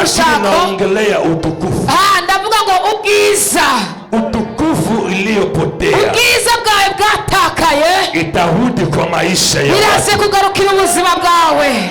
urushako. Naongelea utukufu. Ndavuga ngo ubwiza. Utukufu iliyopotea. Ubwiza bwawe bwatakaye. Itarudi kwa maisha ya biraze kugarukira ubuzima bwawe.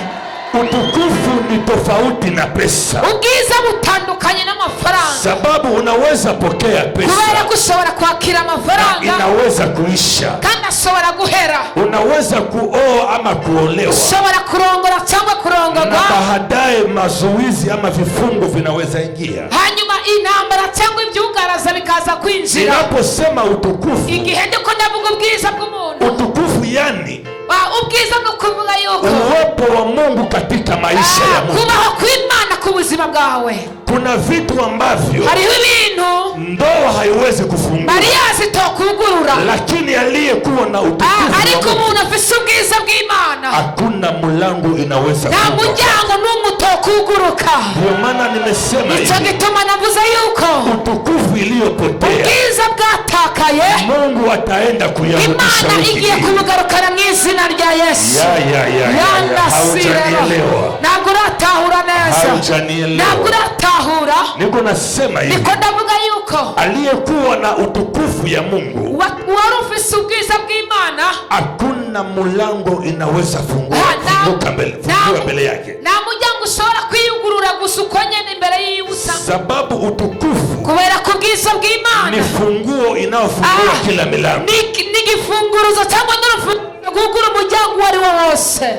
Utukufu ni tofauti na pesa. Ubwiza butandukanye n'amafaranga. Sababu unaweza pokea pesa. Kubera kushobora kwakira amafaranga. Inaweza kuisha. Kandi ashobora guhera. Unaweza kuoa ama kuolewa. Ushobora kurongora cyangwa kurongorwa. Na baadaye mazuizi ama vifungo vinaweza ingia. Hanyuma intambara cyangwa ibyugaraza bikaza kwinjira. Ninaposema utukufu. Igihe ndiko ndavuga ubwiza bw'umuntu. Utukufu yani ubwiza no kuvuga yuko uwepo wa Mungu katika maisha ya Mungu. Kubaho kw'Imana ku buzima bwawe. Kuna vitu ambavyo hariho ibintu ndoa haiwezi kufungua. Mariazi tokugurura. Lakini aliyekuwa na utukufu ariko umuntu afise ubwiza bw'Imana. Hakuna mlango inaweza kufungua. Nta muryango n'umwe utokuguruka. Ndio maana nimesema hivi. Nicyo gituma navuze yuko utukufu iliyopotea. Ubwiza bwatakaye. Mungu ataenda kuyarudisha. Imana igiye kubugarukana mu izina rya Yesu. Haujanielewa. Ntabwo uratahura neza. Haujanielewa. Ntabwo uratahura. Niko nasema hivi. Niko ndavuga yuko aliyekuwa na utukufu ya Mungu wari ufise ubwiza bw'Imana. Hakuna mlango inaweza funguka mbele yake. Nta muryango ushobora kwiyugurura gusa uko nyene imbere y'iyusa. Sababu utukufu kubera ko ubwiza bw'Imana ni funguo inayofungua kila milango. Ni gifunguruzo cyangwa n'urufungura umuryango wari wo wose.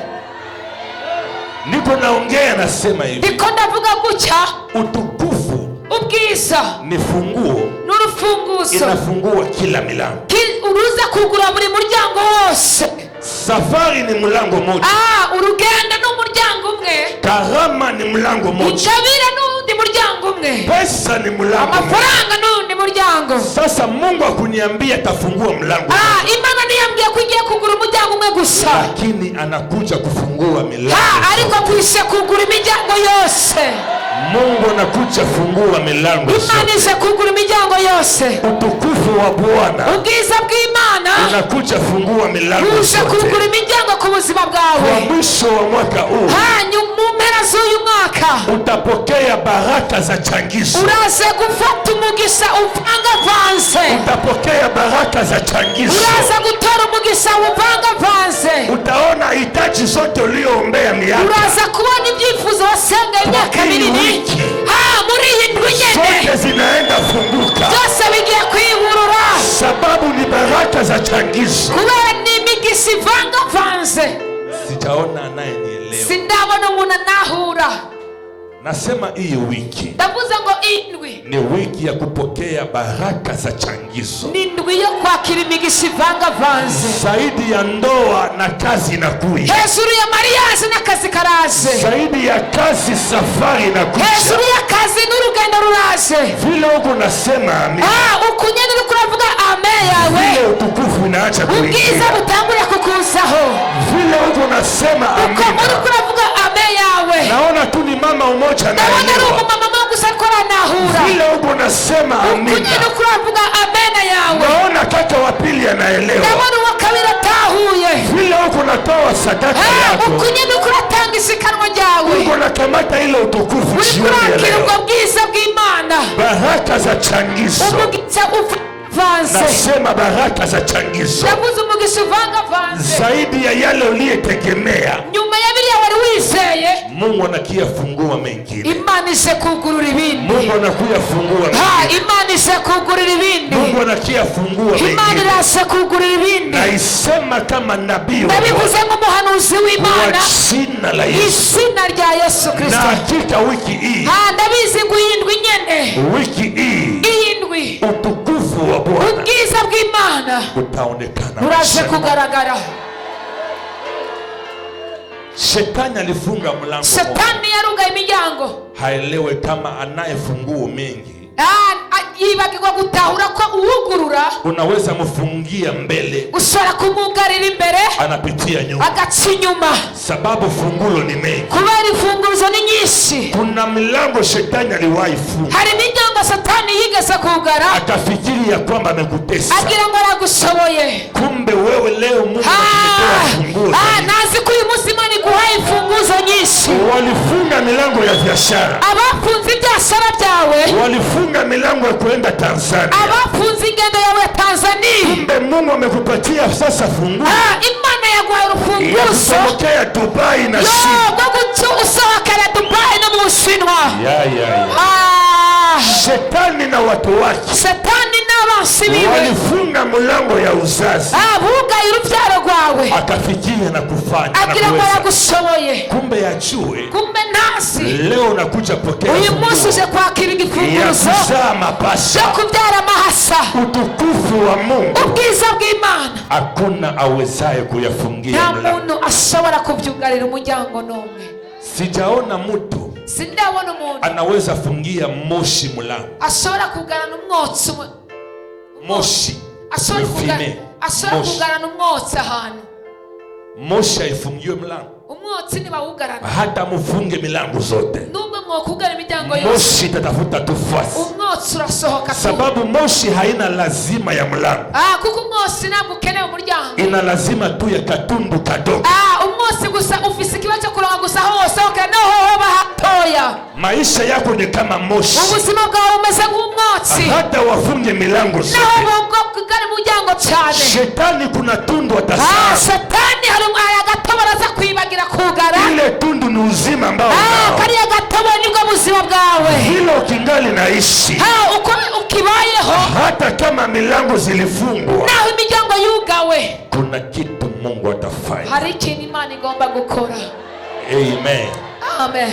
Niko naongea nasema hivi. Niko ndavuga gutya. Utukufu ubwiza ni funguo n'urufunguzo inafungua kila milango. Uruza kugura buri muryango wose. Safari ni mlango moja. Urugendo n'umuryango umwe. Karama ni mlango moja. Utabira n'undi muryango umwe. Pesa ni mlango. Amafaranga n'undi muryango. Sasa Mungu akuniambia atafungua mlango. Imana niyambia kugiye kugura umuryango umwe gusa. Lakini anakuja kufungua milango. Ariko kwise kugura imiryango yose. Mungu anakuja fungua milango. Imana ije kugura imiryango yose. Utukufu wa Bwana. Ubwiza bw'Imana unakuja fungua milango yote. Uje kugura imiryango ku buzima bwawe. Kwa mwisho wa mwaka huu. Mu mpera z'uyu mwaka utapokea baraka za changizo. Uraze gufata umugisha uvangavanze. Utapokea baraka za changizo. Uraze gutora umugisha uvangavanze. Utaona hitaji zote uliyoombea miaka. Uraze kubona ibyifuzo wasenga imyaka minini. Muri iyi ndwi nyene zote zinaenda funguka. Byose bigiye kwihurura. Sababu ni baraka za changizo. Kubera ni imigisha ivangavanze. Sijaona anayenielewa. Sindabona umuntu anahura. Nasema hii wiki. Ndavuze ngo indwi ni wiki ya kupokea baraka za changizo. Ni ndwi yo kwakira imigisha ivangavanze. Zaidi ya ndoa na kazi inakuja. Hejuru ya mariage n'akazi karaje. Zaidi ya kazi safari inakuja. Hejuru ya kazi n'urugendo ruraje. Vile uko nasema amen. Ukunyene uri kuravuga amen yawe. Vile utukufu inaacha kuingia. Ubwiza butangura kukuzaho. Vile uko nasema amen. Uko uri kuravuga amen yawe. Naona tu ni mama umoja na elewa. Naona rumu mama Mungu sakora nahura. Vile uko nasema amen. Ukunyene uri kuravuga amen yawe. Naona kaka wa pili anaelewa. Naona wa kabiri atahuye. Vile uko natoa sadaka yako. Ukunyene uri kuratanga isikanwa ryawe. Uko nakamata ile utukufu jioni ya leo. Uri bwiza bw'Imana. Baraka za changizo. Umugisha uvangavanze. Nasema baraka za changizo. Ndavuze umugisha uvangavanze. Zaidi ya yale uliyetegemea. Nyuma ya biriya wari wizeye. Mungu anakia fungua mengine. Imana ise kugurura ibindi. Mungu anakuya fungua mengine. Imana ise kugurura ibindi. Mungu anakia fungua mengine. Imana irase kugurura ibindi. Na isema kama nabii. Ndabivuze nk'umuhanuzi w'Imana. Izina la Yesu. Izina rya Yesu Kristo. Na hakika wiki hii. Ndabizi ngo indwi nyene. Wiki hii. Indwi. Utukufu wa Bwana. Ubwiza bw'Imana utaonekana. Uraje kugaragara. Shetani alifunga mlango. Shetani yaruga imiryango. Haelewe kama anayefunguo mengi. Yibagirwa gutahura ko uwugurura unaweza mfungia mbele. Ushobora kumugarira imbere. Anapitia nyuma. Agaca inyuma. Sababu fungulo ni mengi. Kubera imfunguzo ni nyinshi. Kuna milango shetani aliwahi funga. Hari imiryango Satani yigeze kugara. Akafikiri ya kwamba amekutesa. Agira ngo aragushoboye. Kumbe wewe leo Mungu amekutoa funguo. Nazi ko uyu munsi Imana baguhaye imfunguzo nyinshi, walifunga milango ya biashara, abafunze ibyashara byawe, walifunga milango ya kuenda Tanzania. abafunze ingendo yawe ya Tanzania. Kumbe Mungu amekupatia sasa funguo Imana yaguhaye urufunguzo kutokea Dubai na yo China. rwo gusohokera Dubai no mu Bushinwa. Shetani na watu wake, Satani n'abansi biwe walifunga milango ya uzazi, bugaye urubyaro rwawe, akafikia na kufanya na agira ngo kuweza. yagushoboye, Kumbe yajue kumbe ntazi. leo nakuja pokea Uyu munsi uje kwakira ya igifunguzo kuzaa cyo mapasa. kubyara amahasa, Utukufu wa Mungu ubwiza bw'Imana. hakuna awezaye kuyafungia Nta mlango. muntu ashobora kubyugarira umuryango n'umwe. Sijaona mtu Sindabona umuntu anaweza fungia moshi mlango. ashobora kugarana umwotsi, Moshi ashobora mfine. Moshi. kugarana umwotsi ahantu. Moshi haifungiwe mlango, Umwotsi ntibawugarana hata mufunge milango zote, nubwo mwokugara imiryango yose, moshi itatafuta tufasi, umwotsi urasohoka tu. sababu moshi haina lazima ya mlango, Kuko umwotsi ntabwo ukeneye umuryango. ina lazima tu ya katundu kadogo. Umwotsi gusa ufise ikibazo cyo kuronka gusa hose noho hoba hatoya. Maisha yako ni kama moshi, Ubuzima bwawe umeze nk'umwotsi, hata wafunge milango zote, naho kugara umuryango cyane. shetani kuna tundu atasahau. Satani hari agatobo araza kwibagira kugara. Ile tundu ni uzima ambao unao. Kariya gatobo nibwo buzima bwawe. Hilo kingali naishi, Uko ukibayeho, hata kama milango zilifungwa, naho imiryango yugawe, kuna kitu Mungu atafanya. hari ikintu Imana igomba gukora. Amen. Amen.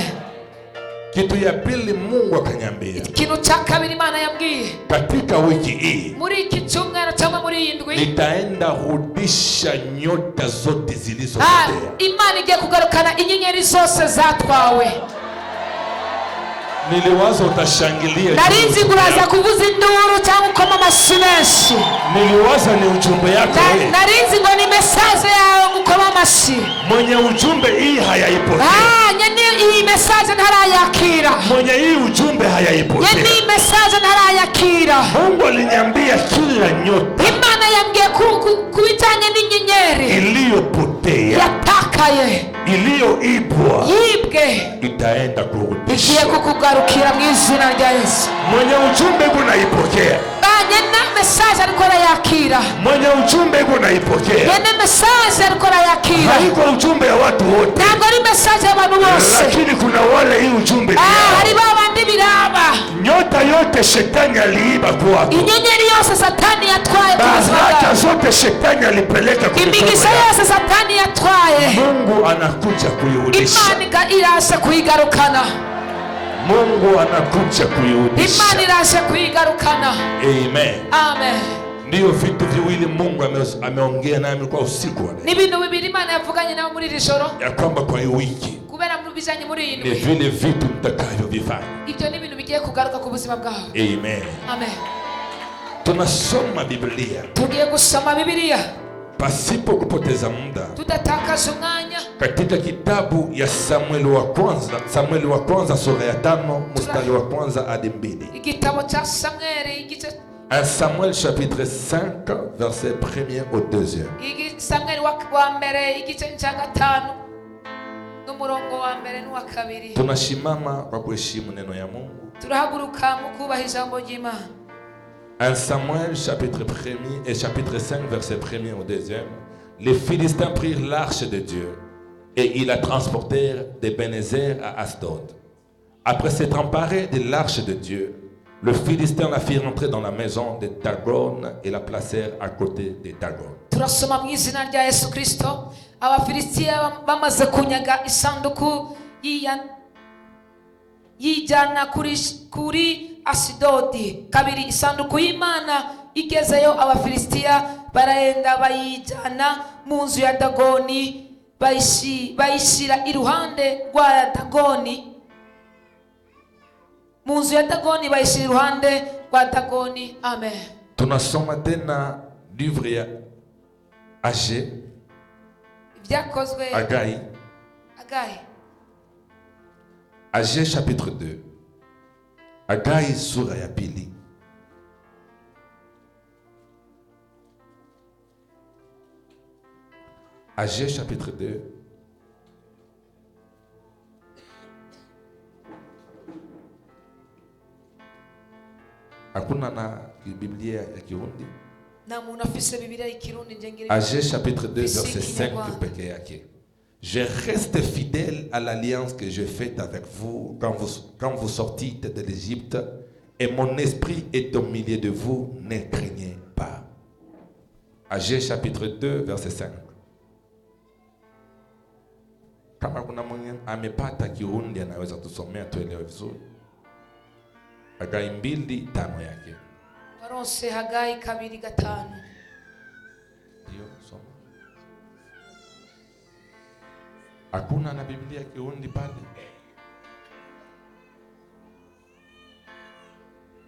Kitu ya pili Mungu akanyambia, Ikintu cya kabiri Imana yambwiye, katika wiki hii muri iki cyumweru cyangwa muri iyi ndwi, nitaenda rudisha nyota zote zilizopotea. Imana igiye kugarukana inyenyeri zose zatwawe. Niliwaza utashangilia, Narinzi kuraza kuvuza induru cyangwa ukoma amashyi menshi. niliwaza ni ujumbe yako wewe. Narinzi ngo ni mesaje yawe ukoma amashyi. Mwenye ujumbe hii hayaipokea, nyene iyi mesaje ntarayakira, mwenye hii ujumbe hayaipokea. nyene iyi mesaje ntarayakira. Mungu aliniambia kila nyota Imana yambwiye kubijyanye n'inyenyeri iliyopotea, yatakaye, iliyoibwa, yibwe, itaenda igiye kurudishwa. kukugarukira mu izina rya Yesu. Mwenye ujumbe unaipokea, nyene mesaje ariko arayakira, mwenye ujumbe unaipokea. nyene mesaje ariko arayakira. Haiko ujumbe ya watu wote, Ntabwo ari mesaje y'abantu bose, lakini kuna wale hii ujumbe ni yao. hari babandi biraba. Nyota yote shetani aliiba kwako, Inyenyeri yose Satani yatwaye ku buzima baraka bwawe, zote shetani alipeleka kwa imigisha mikono yako. yose Satani yatwaye, Mungu anakuja kuirudisha. Imana irashe kuyigarukana. Mungu anakuja Imana kuirudisha. irashe kuyigarukana. Amen. Amen. Ndiyo vitu viwili Mungu ameongea nami kwa usiku wa leo, Ni ibintu bibiri Imana yavuganye nawe muri iri joro, ya kwamba kwa hii wiki kubera mu bijanye muri iyi ni ndwi. vile vitu mtakavyovifanya. Ibyo ni ibintu bigiye kugaruka ku buzima bwawe. Amen. Amen. Tunasoma Biblia Tugiye gusoma Bibiliya pasipo kupoteza muda tudatakaza umwanya katika kitabu ya Samueli wa kwanza sura ya 5 mstari wa kwanza hadi 2. igitabo cya Samweli igice 1 Samuel chapitre 5 verset 1er au 2e. Samweli wa mbere igice cya 5 n'umurongo wa mbere n'uwa kabiri. Tunashimama kwa kuheshimu neno ya Mungu. Turahaguruka mu kubaha ijambo ry'Imana. 1 Samuel chapitre 1er et chapitre 5 verset 1er au 2e. Les Philistins prirent l'arche de Dieu et ils la transportèrent d'Ebenezer à Asdod. Après s'être emparé de l'arche de Dieu, le Philistin la fit rentrer dans la maison de Dagon et la placèrent à côté de Dagon. Turasoma mu izina rya Yesu Kristo. Abafilisitiya bamaze kunyaga isanduku yijyana kuri Asidodi. Kabiri, isanduku y'Imana igezeyo, Abafilisitiya baragenda bayijyana mu nzu ya Dagoni, bayishyira iruhande rwa Dagoni. Mu nzu ya Dagoni bayishyira iruhande rwa Dagoni. Amen. Tunasoma tena livre ya Age, Ibyakozwe Agai. Age chapitre 2. Agai sura ya pili. Age chapitre 2 Hakuna na Biblia ya Kirundi? Na munafise Biblia ya Kirundi njengere. Agé chapitre 2 verset 5 peke yake. Je reste fidèle à l'alliance que j'ai faite avec vous quand vous sortîtes de l'Égypte, et mon esprit est au milieu de vous, ne craignez pas. Agé chapitre 2 verset 5. Kama kuna mwenye amepata Kirundi anaweza tusomea tuelewe vizuri. Hagai 2:5 yake. Waronse Hagai 2:5. Ndio soma. Hakuna na Biblia Kirundi pale.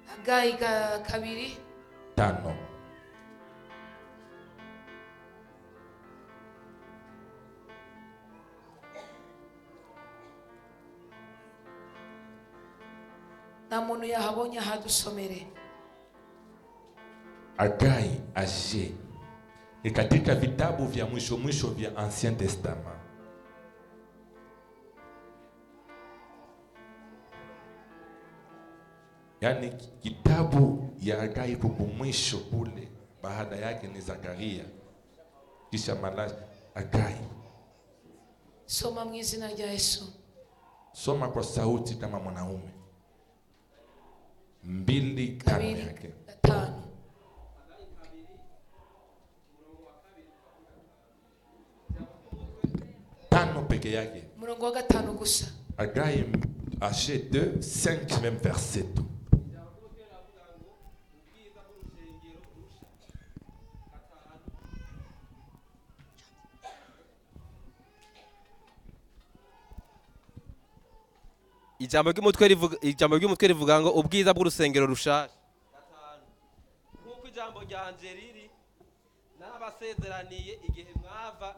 Hagai 2:5. Na muntu yahabonye hadusomere. Hagai, Agé. Ni katika vitabu vya mwisho vya Ancien Testament. Yani kitabu ya Hagai kuko mwisho kule, baada yake ni Zakaria, kisha Malaki. Hagai. Soma mwizina rya Yesu. Soma kwa sauti kama mwanaume. 2:5 yake. 5. Tano peke yake. Murongo wa 5 gusa. Hagai, Agé 2:5 même verset. Ijambo ry'umutwe rivuga ngo ubwiza bw'urusengero rushasha. Nkuko ijambo ryanje riri, narabasezeraniye igihe mwava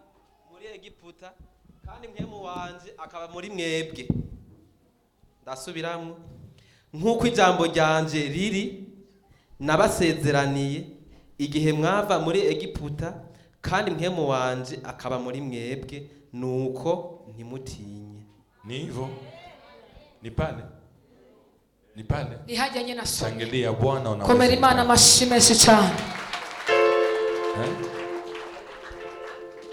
muri Egiputa, kandi mpemu wanje akaba muri mwebwe. Ndasubiramwe. Nkuko ijambo ryanje riri, nabasezeraniye igihe mwava muri Egiputa, kandi mpemu wanje akaba muri mwebwe, nuko ntimutinye. Ni hivyo. Ni pale. Ni pale. Ni hajanye na somo. Shangilia Bwana unaweza. Komera Imana amashyi menshi cyane.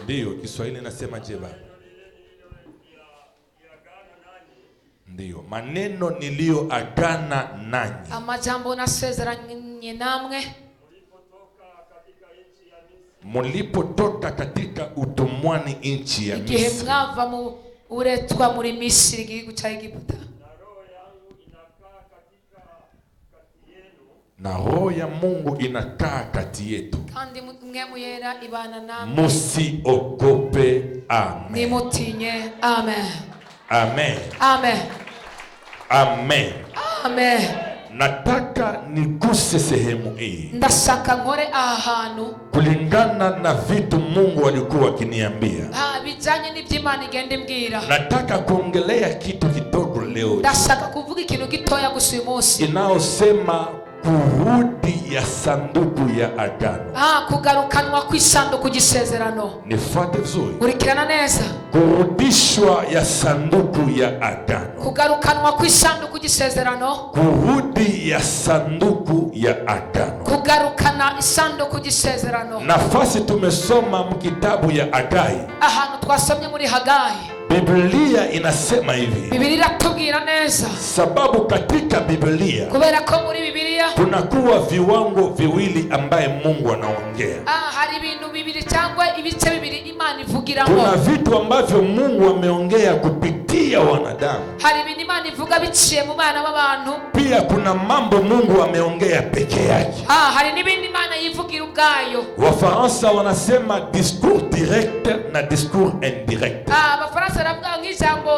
Ndio Kiswahili nasema jeba. Ndio maneno niliyoagana nanyi. Amajambo nasezeranye namwe. Mulipotoka katika utumwani nchi ya Misri. Igihe mwava mu uretwa muri Misiri igihugu cya Egiputa. Na roho ya Mungu inakaa kati yetu. Kandi mwemu yera ibana namwe. Musiogope. Amen. Nimutinye. Amen. Amen. Amen. Amen. Amen. Nataka niguse sehemu hii. Ndashaka nkore ahantu kulingana na vitu Mungu alikuwa akiniambia. Bijanye n'ivy'Imana igenda imbwira. Nataka kuongelea kitu kidogo leo. Ndashaka kuvuga ikintu gitoya gusa uyu munsi. Inaosema kurudi ya sanduku ya agano. Kugarukanwa kw'isanduku gisezerano. Nifuate vizuri. Urikirana neza. Kurudishwa ya sanduku ya agano. Kugarukanwa kw'isanduku gisezerano. Kurudi ya sanduku ya agano. Kugarukana isanduku gisezerano. Nafasi tumesoma mkitabu ya Hagai. Ahantu twasomye muri Hagai. Biblia inasema hivi. Biblia iratubwira neza. Sababu katika Biblia kubera ko muri Biblia kunakuwa viwango viwili ambaye Mungu anaongea. Hari ibintu bibiri cyangwa ibice bibiri Imana ivugiramo. Kuna vitu ambavyo Mungu ameongea kupitia wanadamu. Hari ibintu Imana ivuga biciye mu bana b'abantu. Pia kuna mambo Mungu ameongea peke yake. Hari n'ibindi Imana yivugira ubwayo. Wafaransa wanasema discours direct na discours indirect. Abafaransa baravuga nk'ijambo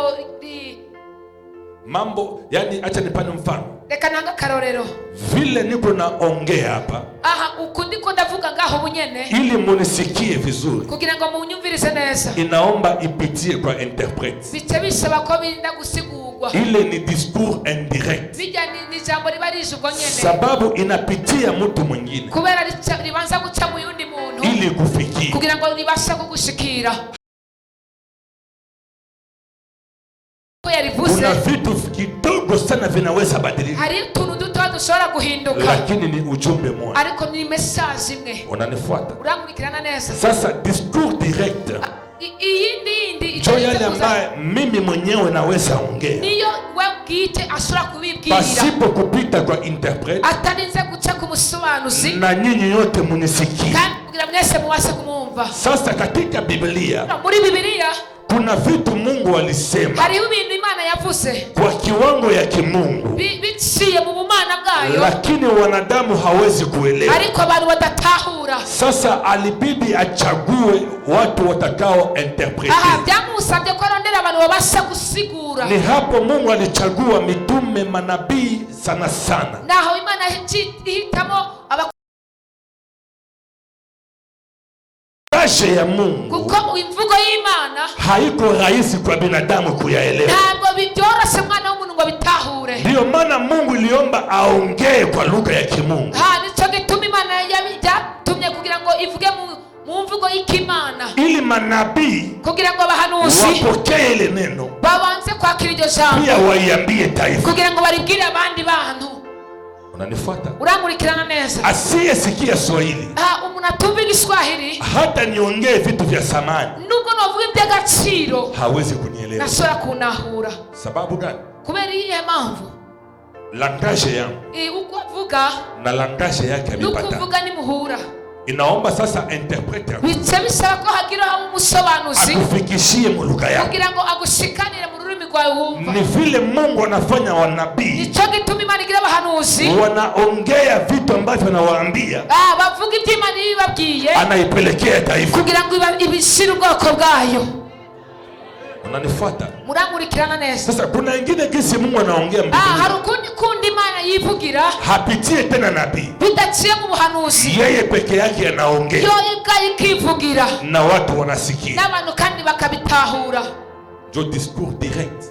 mambo, yani acha nipane mfano. Reka nanga karorero. Vile niko naongea hapa. Uku ndiko ndavuga ngaho bunyene. Ili munisikie vizuri. Kugira ngo munyumvirize neza. Inaomba ipitie kwa interprete. Bice bisaba ko binda gusigurwa. Ile ni discours indirect. Bijya ni jambo riba rijugwa nyene. Sababu inapitia mtu mwingine. Kubera ribanza guca mu yundi muntu. Ili kufikia. Kugira ngo libasha kugushikira. Kuna vitu kidogo sana vinaweza badilika, lakini ni ujumbe mmoja. Unanifuata? Sasa discours direct ndio yale ambaye mimi mwenyewe naweza ongea pasipo kupita kwa interprete, na nyinyi yote munisikie. Sasa katika Biblia kuna vitu Mungu alisema kwa kiwango ya kimungu, lakini wanadamu hawezi kuelewa. Sasa alibidi achague watu watakao interprete. Ni hapo Mungu alichagua mitume, manabii sana sana. Ya Mungu haiko rahisi kwa binadamu kuyaelewa. Ndio maana Mungu iliomba aongee kwa lugha ya kimungu, ili manabii wapokee ile neno, pia waiambie taifa. Unanifuata? Asiyesikia Swahili hata niongee vitu vya samani hawezi kunielewa. Sababu gani? Langaje yangu na langaje yake amepata. Inaomba sasa interprete akufikishie mu lugha yako. Ni vile Mungu anafanya wanabii, wanaongea vitu ambavyo anawaambia, anaipelekea taifa. Unanifuata? Sasa kuna ingine kisi Mungu anaongea hapitie tena nabii, yeye peke yake anaongea na watu wanasikia. Jo discours direct.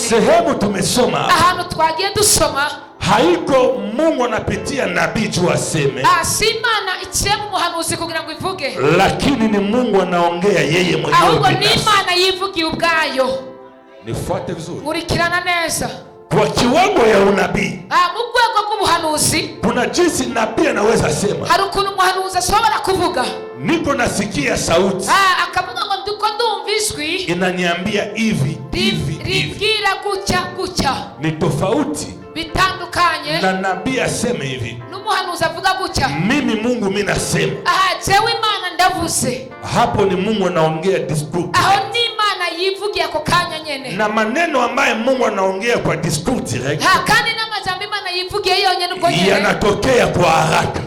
Sehemu tumesoma haiko Mungu anapitia nabii juu aseme, lakini ni Mungu anaongea yeye mwenyewe binafsi. Nifuate vizuri. Kwa kiwango ya unabii kuna jinsi nabii anaweza sema, niko nasikia sauti inaniambia hivi hivi, ni tofauti na nabii aseme hivi. Mimi Mungu mimi nasema, hapo ni Mungu anaongea discours, na maneno ambaye Mungu anaongea kwa discours direct yanatokea kwa haraka.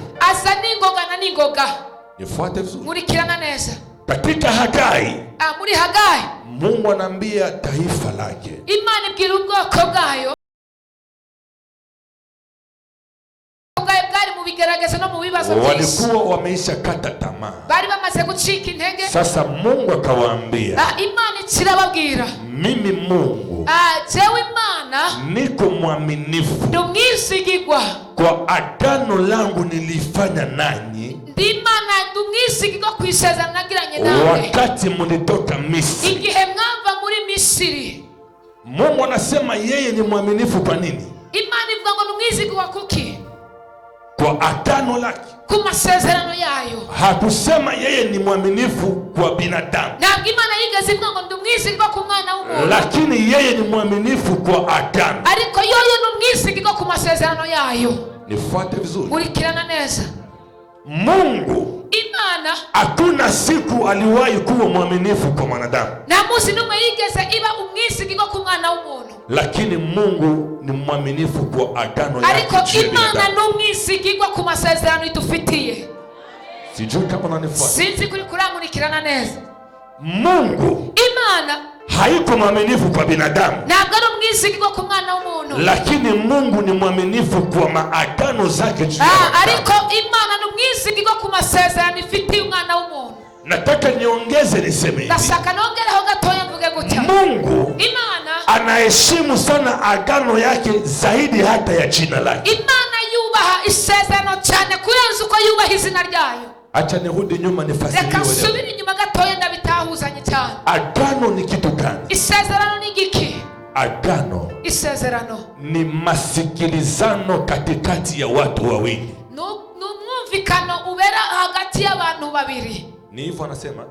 Nifuate vizuri. Katika Hagai, Mungu anaambia taifa lake, walikuwa wameisha kata tamaa. Sasa Mungu akawaambia, mimi Mungu niko mwaminifu kwa agano langu nilifanya nanyi wakati mlitoka Misri. Mungu anasema yeye ni mwaminifu. Kwa nini? Kwa agano lake. Hakusema yeye ni mwaminifu kwa binadamu, lakini yeye ni mwaminifu kwa agano. Nifuate vizuri. Mungu hakuna siku aliwahi kuwa mwaminifu kwa mwanadamu, lakini Mungu ni mwaminifu kwa agano yake. Sijui kama unanifuata. Mungu haiko mwaminifu kwa binadamu, lakini Mungu ni mwaminifu kwa maagano zake juu ya nataka niongeze niseme hivi. Mungu anaheshimu sana agano yake zaidi hata ya jina lake. Acha nirudi nyuma nifasirie. Reka nsubire inyuma gatoya ndabitahuzanye cyane. Agano ni kitu gani? Isezerano ni giki? Agano, isezerano ni masikilizano katikati ya watu wawili. Numwumvikano ubera hagati y'abantu babiri. Ni hivyo anasema.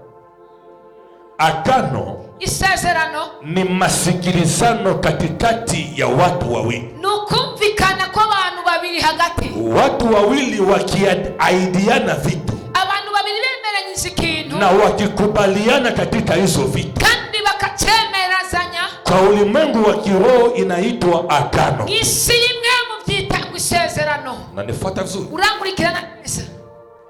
Agano, isezerano, ni masikilizano katikati ya watu wawili. Nukumvikana kwa abantu babiri hagati. Watu wawili wakiaidiana vitu. Abantu babiri bemeranyije ikintu. Na wakikubaliana katika hizo vitu. Kandi bakacemerazanya. Kwa ulimwengu wa kiroho inaitwa agano. Isi imwe mu byita isezerano. Na nifuata vizuri. Urankurikirana neza.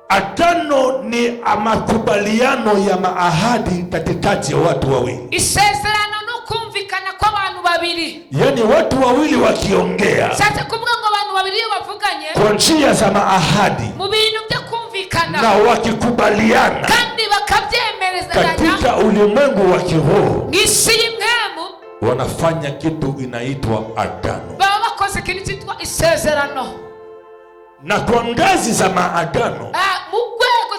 Agano ni makubaliano ya maahadi katikati ya watu wawili. Isezerano nukumvikana kwa abantu babiri. Yani watu wawili wakiongea. Sasa kuvuga ngo abantu babiri bavuganye. Kwa njia za maahadi. Mu bintu byo kumvikana. Na wakikubaliana. Kandi bakabyemerezanya. Katika ulimwengu wa kiroho. Isi imwe wanafanya kitu inaitwa agano. Baba bakoze kitu cyitwa isezerano. Na kwa ngazi za maagano, mugwego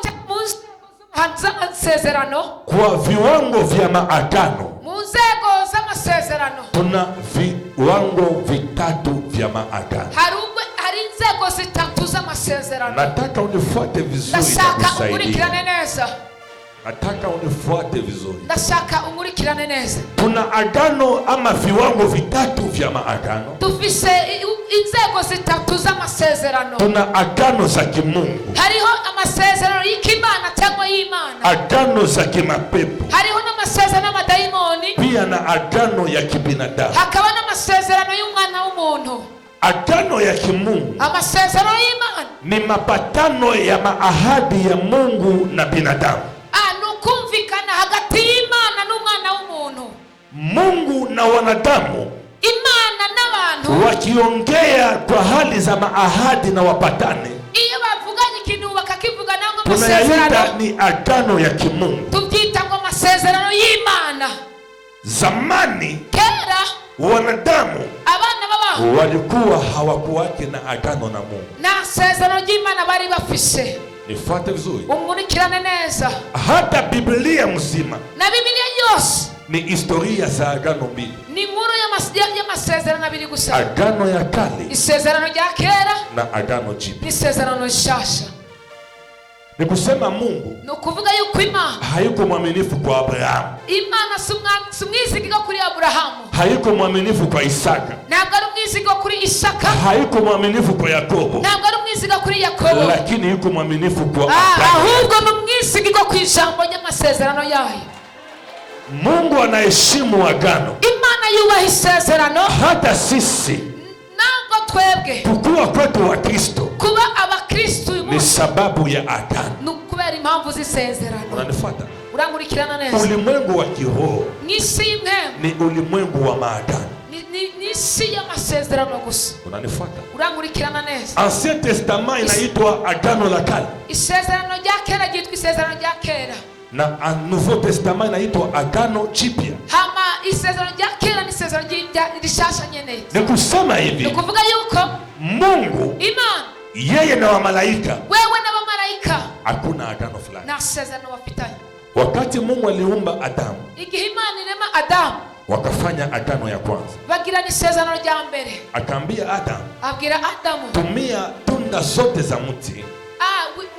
hanza isezerano, kwa viwango vya maagano, muzego z'amasezerano, kuna viwango vitatu vya maagano. Hari inzego zitatu z'amasezerano. Nataka unifuate vizuri. Ndashaka unkurikirane neza. Nataka unifuate vizuri. Ndashaka unkurikirane neza. Kuna agano ama viwango vitatu vya maagano. Tufise inzego zitatu z'amasezerano. Kuna agano za kimungu. Hariho amasezerano y'Imana cyangwa y'Imana. Agano za kimapepo. Hariho n'amasezerano y'amadayimoni. Pia na agano ya kibinadamu. Hakaba n'amasezerano y'umwana w'umuntu. Agano ya kimungu. Amasezerano y'Imana ni mapatano ya maahadi ya Mungu na binadamu. Nukumvikana hagati y'Imana n'umwana w'umuntu. Mungu na wanadamu. Imana n'abantu wakiongea kwa hali za maahadi na wapatane. Iyo bavuganye ikintu bakakivuga nango masezerano. Ni agano ya kimungu. Tubyita ngo masezerano y'Imana. Zamani kera wanadamu abana baba walikuwa hawakuwake na agano na Mungu. Na sezerano y'Imana bari bafise. Nifuate vizuri. Umurikirane neza. Hata Biblia mzima. Na Biblia yose ni historia za agano mbili. Ni nkuru ya masezerano abiri gusa. Agano ya kale. Isezerano rya kera na agano jipya. Isezerano shasha. Ni kusema Mungu nukuvuga yuko Imana hayuko mwaminifu kwa Abrahamu. Imana sumwizigirwa kuri Abrahamu. Hayuko mwaminifu kwa Isaka. Ntabwo ari umwizigirwa kuri Isaka. Hayuko mwaminifu kwa Yakobo. Ntabwo ari umwizigirwa kuri Yakobo. Lakini yuko mwaminifu kwa ahubwo numwizigirwa ku ijambo ry'amasezerano yayo. Mungu anaheshimu agano. Imana yubaha isezerano. Hata sisi nango twebwe kukua kwetu wa Kristo kuba abakristo ni sababu ya agano. Nukubera impamvu z'isezerano. Unanifuata? Urankurikirana neza. Ulimwengu wa kiroho n'isi imwe ni ulimwengu wa maagano. Ni isi y'amasezerano gusa. Unanifuata? Urankurikirana neza. Ancien Testament inaitwa agano la kale. Isezerano rya kera ryitwa isezerano rya kera. Na Nouveau Testament inaitwa agano jipya. Hama isezerano rya kera ni isezerano rishasha nyene. Ni kusema hivi. Ni kuvuga yuko Mungu Imana yeye na wamalaika. Wewe na wamalaika. Hakuna agano fulani. Na sezerano wapitanye. Wakati Mungu aliumba Adamu. Igihe Imana irema Adamu. Wakafanya agano ya kwanza. Bagira ni sezerano rya mbere. Akaambia Adamu. Abwira Adamu. Tumia tunda zote za mti.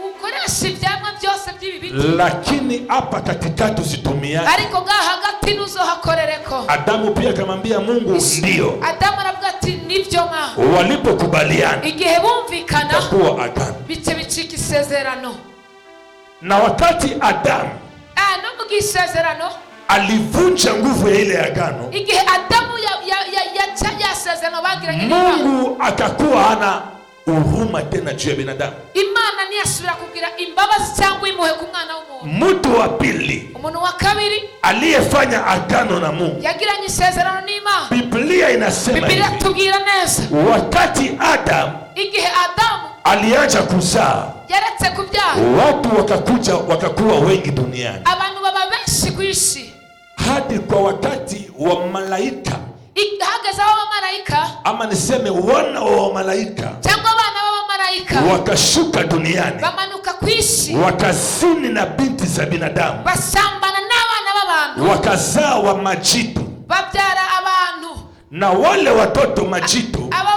Ukoresha ibyamwa byose by'ibibiti. Lakini hapa katikati usitumia. Ariko ga hagati nuzohakorereko. Adamu pia akamwambia Mungu ndio. Adamu aravuga ati nivyo ma. Walipokubaliana. Igihe bumvikana. Kwa agano. Bice bicika isezerano. Na wakati Adamu no mugisezerano alivunja nguvu ya ile agano. Igihe Adamu ya sezerano bagiranye Mungu akakuwa hana huruma tena juu ya binadamu. Imana ntiyasubira kugira imbabazi cyangwa impuhwe ku mwana w'umuntu. Mtu wa pili, umuntu wa kabiri aliyefanya agano na Mungu, yagiranye isezerano n'Imana. Biblia inasema hivi. Biblia tubwira neza. Wakati Adamu igihe Adamu alianza kuzaa, yaretse kubyara, watu wakakuwa wengi duniani. Abantu baba benshi ku isi. Hadi kwa wakati wa malaika. Hageze aho malaika, ama niseme wana wa malaika, cyangwa abana b'abamalaika wakashuka duniani. Bamanuka kwisi wakazini na binti za binadamu, basambana n'abana b'abantu, wakazaa wa majitu, babyara abantu, na wale watoto majitu aba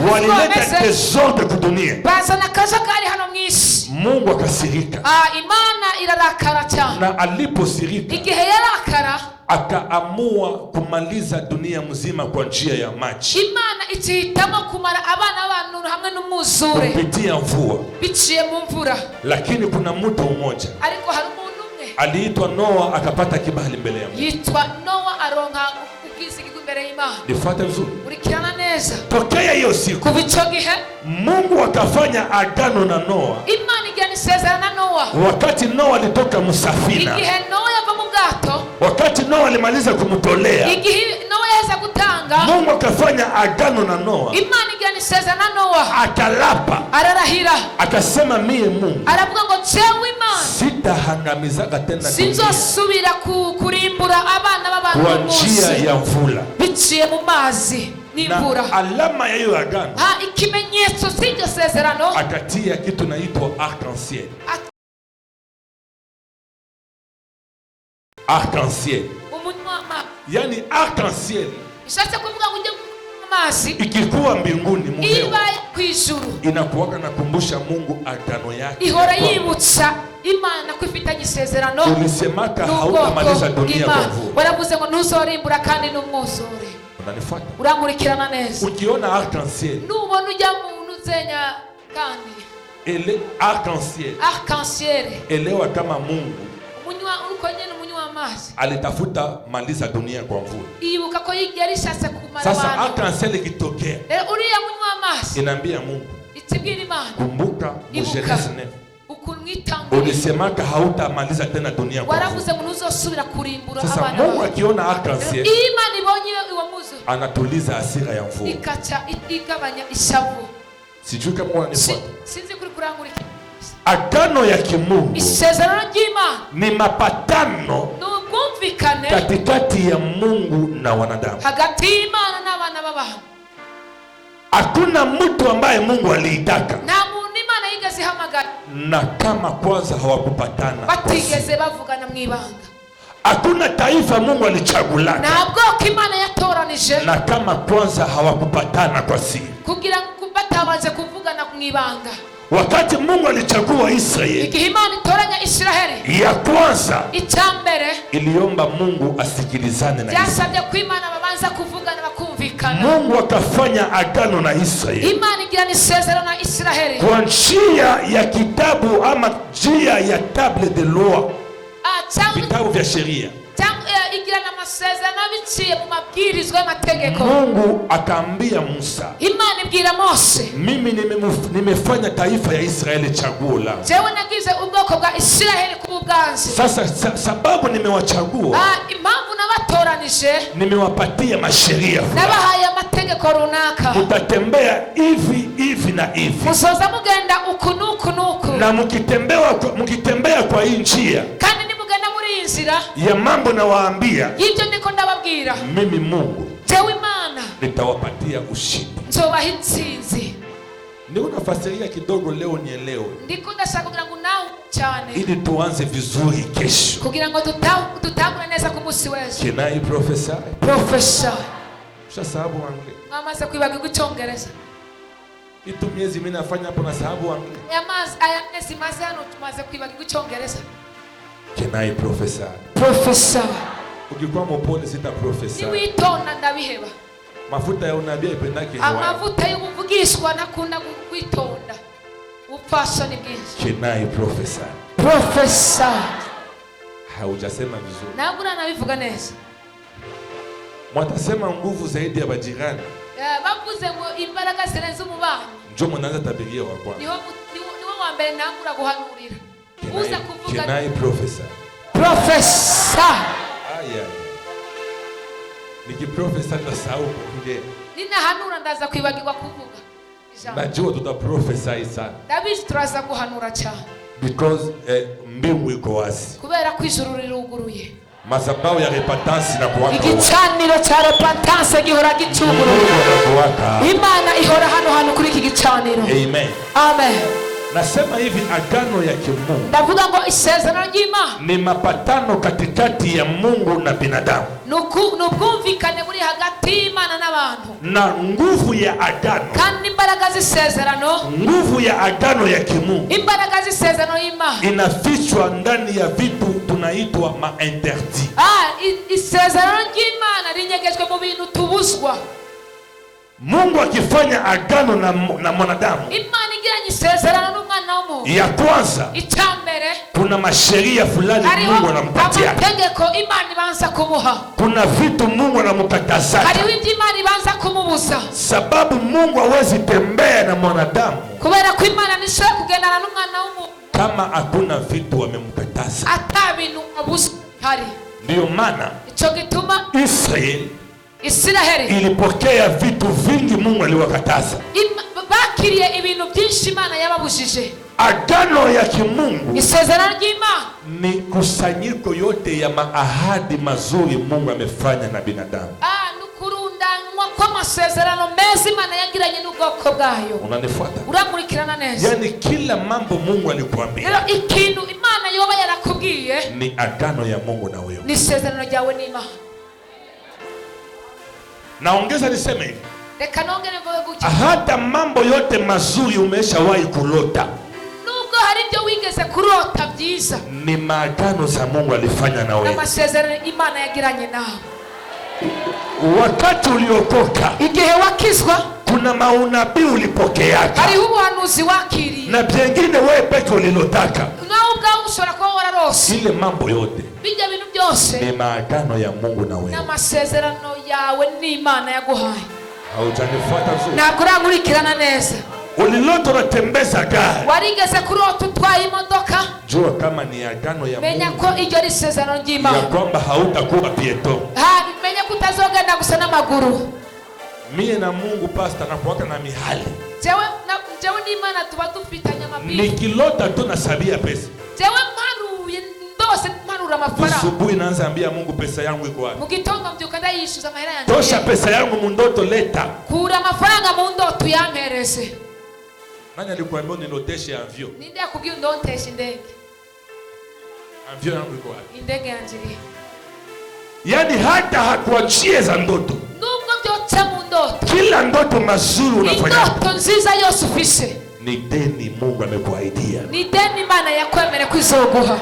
bana walileta desordre kudunia. bazana akajagari hano mwisi. Mungu akasirika, Imana irarakara cyane, na aliposirika igihe yarakara akaamua kumaliza dunia mzima kwa njia ya maji. Imana itihitamo kumara abana b'abantu hamwe n'umwuzure kupitia mvua. biciye mu mvura. Lakini kuna mtu mmoja ariko hari umuntu umwe aliitwa Noa, akapata kibali mbele ya Mungu. yitwa Noa, aronka ubwizigirwa imbere y'Imana. Nifuate vizuri, urikirana neza. tokea hiyo siku kuva icyo gihe Mungu akafanya agano na Noa. Imana igirana isezerano na Noa. Wakati Noa alitoka msafina, igihe Noa yava mu bwato, wakati Noa alimaliza kumtolea, igihe Noa yaheza gutanga, Mungu akafanya agano na Noa. Imana igirana isezerano na Noa, akalapa, ararahira, akasema mie Mungu aravuga ngo jewe Imana sitahangamizaga tena dunia sinzosubira kurimbura abana b'abantu kwa njia ya mvula. biciye mu mazi n'imvura. Na alama ya hiyo agano, ikimenyetso cy'iryo sezerano, akatia kitu naitwa arc-en-ciel. Arc-en-ciel, yani arc-en-ciel ishatse kuvuga ngo ujye mu mazi, ikikuwa mbinguni mu hewa, iba kwijuru, inakuwa nakumbusha Mungu agano yake, ihora yibutsa Imana ko ifitanye isezerano. ulisemaka hautamaliza dunia kwa mvua. waravuze ngo ntuzorimbura kandi n'umwuzure. Unanifuata? urankurikirana neza. Ukiona arc-en-ciel, nubona ujya mu nuzenya kandi ele arc-en-ciel, arc-en-ciel, elewa kama Mungu umunywa uko nyene umunywa amazi alitafuta maliza dunia kwa mvua. ibuka ko yari shase kumara Sasa abantu. arc-en-ciel ikitokea, uriya munywa amazi inaambia Mungu, itibwira Imana, kumbuka mu ibuka Genesis 9 ukunwitanguye ulisemaka hautamaliza tena dunia kwa mvua. waravuze ngo ntuzosubira kurimbura Sasa abana. Mungu akiona arc-en-ciel, Imana ibonye uwo muzo anatuliza hasira ya mvua. ikaca igabanya ishavu. Sijui kama unanifuata. sinzi kuri kurangurika. Agano ya kimungu Isezerano ry'Imana ni mapatano n'ubwumvikane katikati ya Mungu na wanadamu. hagati y'Imana n'abana b'abantu. Hakuna mtu ambaye Mungu aliitaka nta muntu Imana yigeze ihamagara na kama kwanza hawakupatana, batigeze bavugana mu ibanga. hakuna taifa Mungu alichagulana nta bwoko Imana yatoranije na kama kwanza hawakupatana kwa siri. kugira ngo batabanze kuvugana mu ibanga. Wakati Mungu alichagua Israeli, igihe Imana itoranya Isiraheli, ya kwanza icyambere iliomba Mungu asikilizane na Israeli. byasabye ko Imana babanza kuvugana bakumvikana. Mungu akafanya agano na Israeli Imana igirana isezerano na Isiraheli kwa njia ya kitabu ama njia ya table de loi, vitabu vya sheria. igirana amasezerano biciye mu mabwirizwa y'amategeko. Mungu akaambia Musa, Imana ibwira Mose, mimi nimefanya taifa ya Israeli chaguo la. jewe nagize ubwoko bwa Isiraheli ku bwanzi. Sasa sababu nimewachagua, impamvu nabatoranije, nimewapatia masheria, nabahaye amategeko runaka. mutatembea hivi na hivi, musoza mugenda uku n'uku n'uku, na mukitembea kwa hii njia kandi nimugenda muri iyi nzira ya mambo nawaambia, y'ibyo ndiko ndababwira, mimi Mungu jewe Imana nitawapatia ushindi. nzobaha intsinzi. Ndio nafasiria kidogo leo nielewe, ndiko ndashaka kugira ngo nawe cyane, ili tuanze vizuri kesho, kugira ngo tutangure neza ku munsi w'ejo. Kenai profesa sababu wangu mwamaze kwibagirwa icyongereza. itu miezi mimi nafanya hapo na sababu wangu aya mezi maze hano tumaze kwibagirwa icyongereza. Kenai profesa, ukikuwa mpole sita profesa, niwitonda ndabiheba. mafuta ya unabii ipendake hewa, amavuta y'ubuvugishwa nakunda kwitonda, upfasha ni bwinshi. Kenai profesa, haujasema vizuri, nabura nabivuga neza. mwatasema nguvu zaidi ya bajirani, bavuze ngo imbaraga zirenze umubano, njoo mnaanza tabiria wa kwanza. niho wa mbere nangura guhanurira. uza kuvuga Kenai profesa, aya nikiprofesa ndasahau kuongea, ninahanura ndaza kwibagirwa kuvuga ijambo. najua tutaprofesa sana, ndabizi turaza guhanura cyane, because mbingu iko wazi, kubera ko ijuru riruguruye. madhabahu ya repentance na kuwaka, igicaniro cya repentance gihora gicuguruye. Imana ihora hano kuri iki gicaniro. Amen. Amen. Nasema hivi, agano ya kimungu ndavuga ngo isezerano ry'Imana ni mapatano katikati ya Mungu na binadamu. Nubwumvikane buri hagati y'Imana n'abantu. Na nguvu ya agano, kandi imbaraga z'isezerano, nguvu ya agano ya kimungu, imbaraga z'isezerano y'Imana inafichwa ndani ya vitu tunaitwa ma-interdit. Isezerano ry'Imana rinyegejwe mu bintu tubuzwa. Mungu akifanya agano na mwanadamu, Imana igiranye isezerano n'umwana w'umuntu, ya kwanza icyambere kuna masheria fulani Mungu anampatia. Amategeko Imana ibanza kumuha. Kuna vitu Mungu anamkataza. Hariho ibyo Imana ibanza kumubuza. Sababu Mungu hawezi tembea na mwanadamu kubera ko Imana nishobora kugendana n'umwana w'umuntu kama hakuna vitu wamemkataza. Ata bintu abuze hari. Ndiyo maana icyo gituma Israeli ilipokea vitu vingi Mungu aliwakataza. Bakiriye ibintu byinshi Imana yababujije. Agano ya kimungu, isezerano ry'Imana, ni kusanyiko yote ya maahadi mazuri Mungu amefanya na binadamu. Nukurundanwa kwa masezerano meza Imana yagiranye n'ubwoko bwayo. Unanifuata? Uramurikirana neza. Yani kila mambo Mungu alikuambia, rero ikintu Imana yoba yarakubwiye ni agano ya Mungu na wewe, ni isezerano ryawe n'Imana. Naongeza niseme hivi, reka nongere mvuge gutya, hata mambo yote mazuri umeshawahi kulota, nubwo hari ibyo wigeze kurota byiza, ni maagano za Mungu alifanya na wewe, na masezerano Imana yagiranye nawe. Wakati uliokoka, igihe wakizwa, kuna maunabii ulipokea, hariho ubuhanuzi wakiriye, na byengine wewe peke ulilotaka, nawe ubwawe ushobora kuba wararose. Ile mambo yote bijya bintu byose ni maagano ya Mungu na wewe, na masezerano yawe n'Imana yaguhaye. Haujanifuata vizuri? Ntabwo urankurikirana neza. Ulilota unatembeza gari, warigeze kurota utwaye imodoka, jua kama ni agano ya menya Mungu, ko iryo risezerano ry'Imana, ya kwamba hautakuwa pieto. menya ko utazogenda gusa n'amaguru. Mie na Mungu pastor nakuwaka na mihali, jewe n'Imana tuba dufitanye amabiri. nikilota tu nasabia pesa, jewe mparuye ndose mparura amafaranga, asubuhi naanza ambia Mungu pesa yangu iko wapi, mu gitondo mbyuka ndayishyuza amahera yanjye, tosha pesa yangu mu ndoto, leta kura amafaranga mu ndoto yampereze. Nani alikuambia uniloteshe avion? Ninde yakubwiye ndoteshe indege? Avion yangu iko wapi? Indege yanjye iri. Yani hata hakuachie za ndoto, nubwo byotse mu ndoto, kila ndoto mazuri unafanya, ndoto nziza yose ufise, ni deni Mungu amekuahidia, ni deni Imana yakwemere kwizoguha.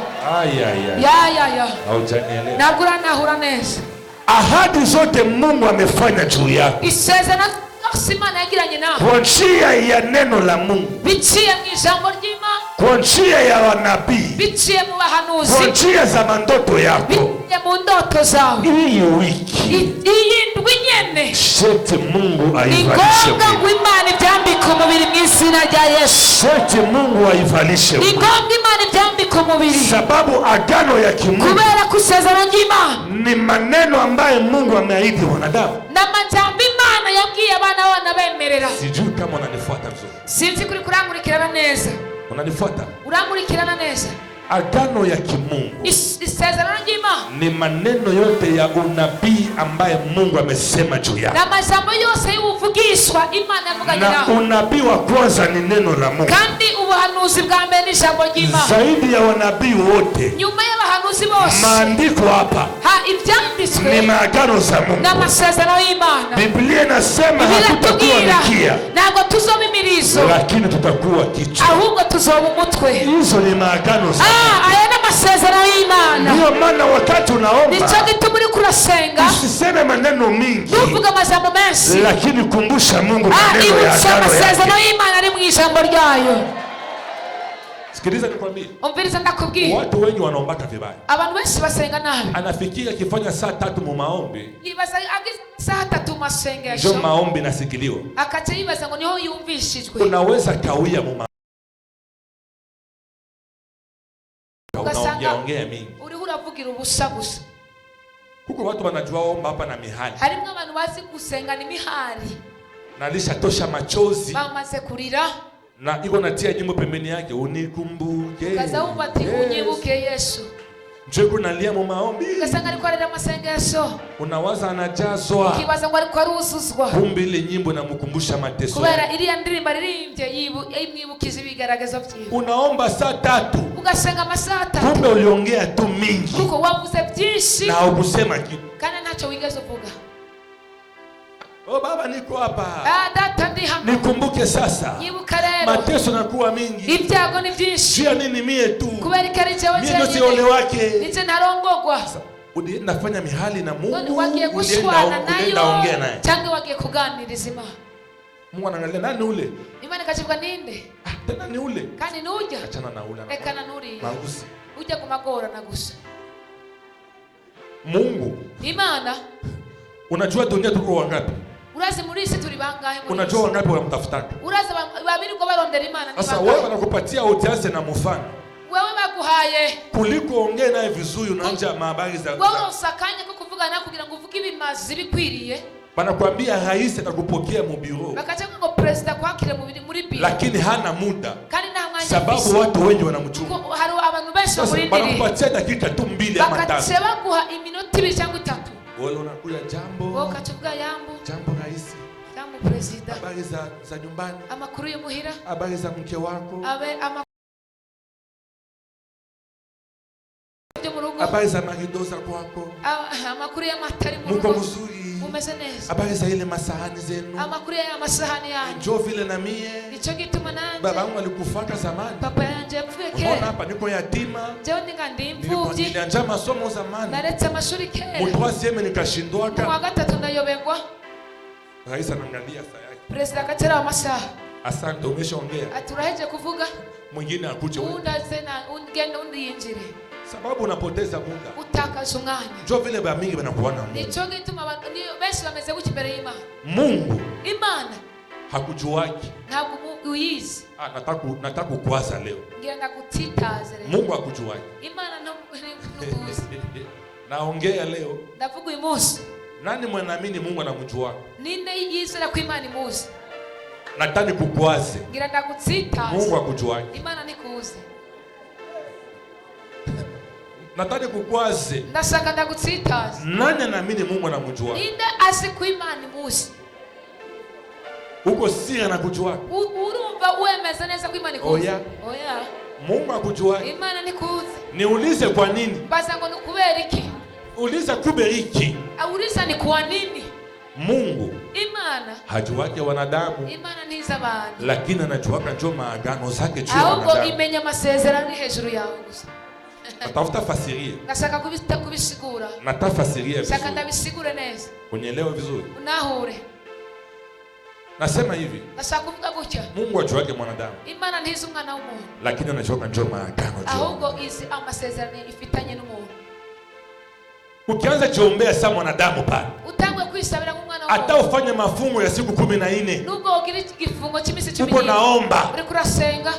ya haujanielewa? ntabwo uranahura neza. Ahadi zote Mungu amefanya juu yako, isezerano yose Imana yagiranye nawe, kwa njia ya neno la Mungu, biciye mu ijambo ry'Imana, kwa njia ya wanabii, biciye mu bahanuzi, kwa njia za mandoto yako, biciye mu ndoto zawe. Hii wiki iyi ndwi nyene shete Mungu aivalishe, ngombwa ngo Imana ibyambike umubiri mu izina rya Yesu. shete Mungu aivalishe, ngombwa Imana ibyambike umubiri, sababu agano ya kimungu, kubera ko isezerano ry'Imana ni maneno ambayo Mungu ameahidi wanadamu, na majambo Imana yabwiye abana bana bemerera. Sijui kama unanifuata vizuri. Sinzi kuri kurankurikirana neza. Unanifuata? Urankurikirana neza. Agano ya kimungu, isezerano ry'Imana, ni maneno yote ya unabii ambaye Mungu amesema juu yake, na majambo yose y'ubuvugishwa Imana yavuganye nawe. Na unabii wa kwanza ni neno la Mungu, kandi ubuhanuzi bwa mbere ni ijambo ry'Imana. Zaidi ya wanabii wote, nyuma y'abahanuzi bose, maandiko hapa ibyanditswe ni maagano za Mungu, na masezerano y'Imana. Biblia inasema hatutakuwa mikia, ntabwo tuzoba imirizo, lakini tutakuwa kichwa. ahubwo tuzoba umutwe. Hizo ni maagano za aya ni amasezerano y'Imana. Ndio maana wakati unaomba, nicyo gituma uri kurasenga, usiseme maneno mingi, ntuvuge amajambo menshi, lakini kumbusha Mungu maneno ya agano yake. amasezerano y'Imana ari mu ijambo ryayo. Sikiliza nikwambie, umviriza ndakubwiye, watu wengi wanaombaka vibaya. abantu benshi basenga nabi. Anafikia akifanya saa 3 mu maombi, yibaza saa 3 masengesho, ndio maombi nasikiliwa, akaca yibaza ngo niho yumvishijwe. Unaweza kawia mu ongea mingi, uriho uravugira ubusa gusa. kuko watu wanajua omba hapa na mihali, harimo abantu bazi gusenga ni mihari, nalisha tosha machozi, bamaze kurira, na iko natia nyimbo pembeni yake, unikumbuke kaza umva ati unyibuke Yesu. Njoo unalia mu maombi. ugasanga ariko arira amasengesho. Unawaza anajazwa. Ukibaza ngo ariko aruzuzwa. Kumbe ile nyimbo inamkumbusha mateso. Kubera iriya ndirimbo aririmbye imwibukije ibigaragaza byiwe. Unaomba saa 3. Ugasenga amasaha 3. Kumbe uliongea tu mingi. Kuko wavuze byinshi. Na ukusema kitu. Kana ntacyo wigeze uvuga. Oh baba niko hapa. Data ndi hapa. Nikumbuke sasa. Yibuka rero. Mateso nakuwa mingi. Ibyago ni byinshi. Jia nini mie tu. Kubera ikari cyawe mie ndio ole wake. Nice ntarongogwa. Ulienda fanya mihali na Mungu. Wagiye gushwana nayo. Ongea naye. Cyangwa wagiye kuganiriza Imana. Mungu anaangalia nani ule? Imana ikachivuga ninde? Tena ni ule. Kandi nuja. Achana na ule. Ekana nuri. Magusi. Ujya kumagora na gusa. Mungu. Imana. Unajua dunia tuko wangapi? Urazi muri isi turi bangahe muri? Unajua wangapi wanamtafutaka? Urazi babiri ko barondera Imana ni sasa wewe wanakupatia audience na mfano. Wewe baguhaye. Kuliko ongea naye vizuri unaanza habari za. Wewe usakanye ko kuvuga na kugira ngo uvuge ibimazi bikwiriye. Banakuambia rais atakupokea mu bureau. Bakachanga ngo president kwakire muri biro. Lakini hana muda. Kandi nta mwanya. Sababu watu wengi wanamchunga. Hari abantu benshi muri ndiri. Banakupatia dakika tu 2 ama 5. Bakacheba guha iminota 2 cyangwa 3. Wewe unakuja jambo. Wewe ukachukuga jambo. Jambo rais. Jambo president. Habari za nyumbani. Amakuru y'umuhira. Habari za mke wako. Habari za marido za kwako. Amakuru y'amatari mu rugo. Muko mzuri. Umeze neza. Habari za ile masahani zenu. Amakuru ya masahani yanyu. Njoo vile na mie. Nicho gituma nanje. Baba wangu alikufaka zamani. Papa yanje yapfuye kera. Mbona hapa niko yatima? Jewe ndi imfuvyi. Nilianza masomo zamani. Naretse amashuri kera. Mu 3e nikashindwaka. Mu 3 ndayobegwa. Rais anaangalia saa yake. President akatera amasaha. Asante umeshaongea. Aturaheje kuvuga. Mwingine akuje. Undaze na ungenda yinjire. Sababu unapoteza muda. Utakaza umwanya. Njoo vile ba mingi banakuona Mungu. Nicho gituma abantu benshi bameze guki imbere y'Imana. Mungu. Imana. Hakujuwaki. Ntabwo uyizi. Nataka kukwaza leo. Ngira ndakutitaze leo. Mungu hakujuwaki. Imana ntukuzi. Naongea leo. Ndavuga uyu munsi. Nani mwanaamini Mungu anamjua? Ninde yizera ko Imana imuzi? Natani kukwaze. Ngira ndakutsitaze. Mungu hakujuwaki. Imana nikuzi. Natani kukwaze. Ndashaka ndagutsitaze. Nani anaamini Mungu anamjua? Ninde azi ko Imana imuzi? Uko siri anakujua. Urumva wemeza neza ko Imana ikuzi? Oya. Mungu akujua. Imana nikuzi. Niulize kwa nini? Baza ngo nikubera iki? Uliza kubera iki? Auliza ni kwa nini? Mungu. Imana. Hajuwake wanadamu. Imana ntiza abantu. Lakini anajuwaka njoo maagano zake juu ya wanadamu. Ahubwo imenya amasezerano ari hejuru yawe gusa. Natafuta fasiria. Nashaka kubisigura. Natafasiria vizuri. Nashaka ndabisigure neza. Unielewe vizuri. Unahure. Nasema hivi. Nashaka kuvuga gutya. Mungu ajuwake mwanadamu. Imana ntiza umwana w'umuntu. Lakini anajuwaka njoo maagano juu. Ahubwo izi amasezerano ifitanye n'umuntu. Ukianza kuombea sa mwanadamu pale. Utangwe kwisabira nk'umwana w'umuntu. Hata ufanye mafungo ya siku 14. Nubwo ugira igifungo cy'imisi 10. Uko naomba. Uri kurasenga.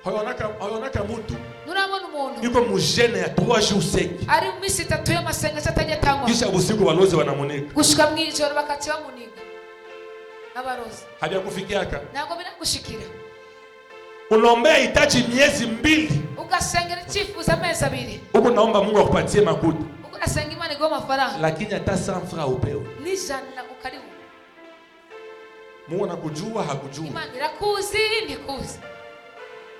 Hayonaka mtu. Nurabona umuntu. Yuko mujene ya 3 jours sec. Ari mu misi 3 y'amasenga cyatanye tangwa. Kisha usiku balozi wanamunika. Gushika mwijoro bakati bamuniga. Abarozi. Haja kufikiaka. Ntabwo biragushikira. Unaombea hitaji miezi 2. Ugasengera icyifuzo amezi 2. Uko naomba Mungu akupatie makuta. Uko nasenga Imana igwa amafaranga. Lakini hata 100 francs upewe. Ni jana ukaribu. Mungu anakujua hakujua. Imana irakuzi ndikuzi.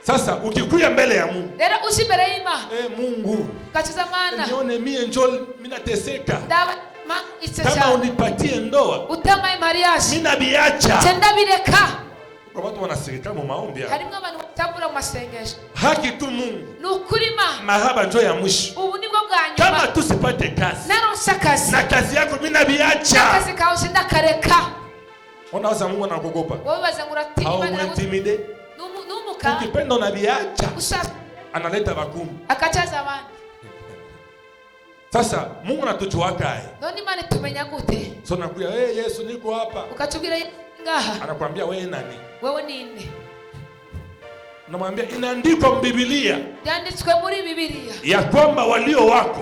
Sasa ukikuya mbele ya Mungu. Lero ushi mbele y'Imana. Mungu. Kachiza maana. Nione mie njoo mimi nateseka. Dawa kama unipatie ndoa. Utama mariage. Mimi nabiacha. Tenda bireka. Kwa watu wanasirika mu maombi hapa. Harimo abantu batabura mu masengesho. Haki tu Mungu. Nukurima. Mahaba njoo ya mwisho. Ubu nibwo bwa nyuma. Kama tusipate kazi. Naronsa kazi. Na kazi yako mimi nabiacha. Kazi kawe sinda kareka. Unawaza Mungu anakuogopa. Wewe wazangura tini bana intimide. Numuka. Ukipenda unabiacha. Usasa. Analeta bakumi. Akachaza abantu. Sasa Mungu anatujuaka. Noni mane tumenya gute? So nakuya Yesu niko hapa. Ukatubwira ngaha. Anakuambia wewe nani? Wewe nini? Namwambia inaandikwa Biblia byanditswe muri Bibiliya ya kwamba walio wako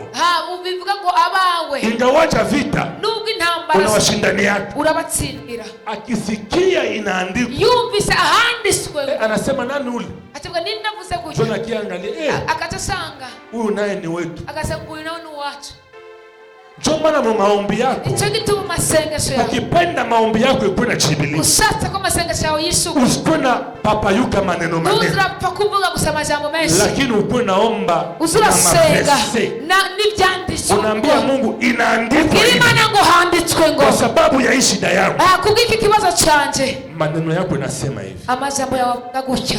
ubivuga ngo abawe ingawacha vita nubwo intambara unawashindania urabatsindira. Akisikia inaandikwa yumvise ahanditswe anasema nani ule atavuga nini navuze gutya Jona kiangalia akatasanga huyu naye ni wetu akasanga uyu nawe ni wacu. Jomana mu maombi yako icyo gituma masengesho yawe ukipenda maombi yako ikuwe na chibilika ushatse ko masengesho yawe yisuku usikuwe na papayuka maneno uzurapfa kuvuga gusa amajambo menshi lakini ukuwe naomba uzurasenga n'ibyanditswe unaambia Mungu inaandikwa Imana ngo handitswe ngo kwa sababu ya hii shida yangu kubw'iki kibazo canje maneno yako inasema hivi amajambo yawe avuga gutya.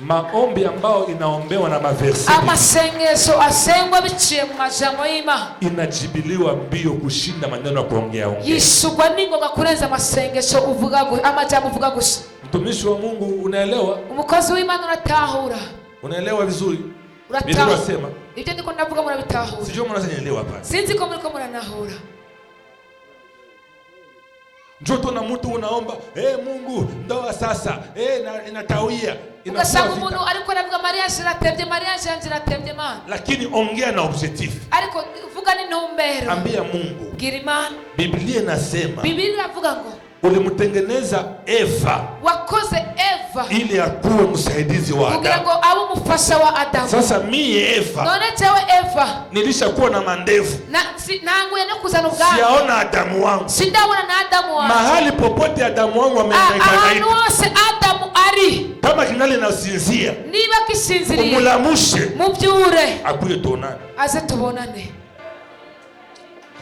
maombi ambao inaombewa na maverse amasengesho asengwa biciye mu majambo y'Imana inajibiliwa mbio kushinda maneno ya kuongea yisugwa ningoga kurenza amasengesho uvuga amajambo uvuga gusa. Mtumishi wa Mungu unaelewa? Umukozi w'Imana uratahura? Unaelewa vizuri? Biblia inasema ibyo ndiko ndavuga murabitahura? Sijui mnaelewa hapa. Sinzi ko muriko muranahura. Njoto na mtu unaomba Mungu ndoa sasa inatawia ugasanga umuntu ariko aravuga mariage iratebye Mana, lakini ongea na objectif ariko vuga ni ntumbero. Ambia Mungu gira Imana. Biblia inasema Biblia inavuga ngo ulimtengeneza Eva wakoze Eva ili akuwe msaidizi wa Adamu kugira ngo abe umufasha wa Adamu. Sasa mimi Eva none tewe Eva nilishakuwa na mandevu nanguye no kuzana ubwanwa siyaona Adamu wangu sindabona na Adamu wangu mahali popote Adamu wangu amehangaika ahantu hose Adamu ari kama kinali nasinzia niba kisinziriye umulamushe mubyure akuye tonane aze tubonane.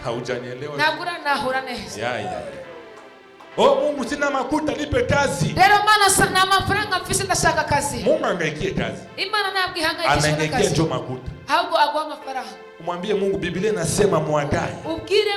Haujanielewa? Nagura nahura neza ya Mungu sina makuta nipe kazi. Rero Mana sana amafaranga mfise ndashaka kazi. Mungu angaikie kazi. Imana ntabwo ihangayikishwa na kazi. Njo makuta. Ahubwo agwa amafaranga. Umwambie Mungu Biblia inasema muandae. Ubwire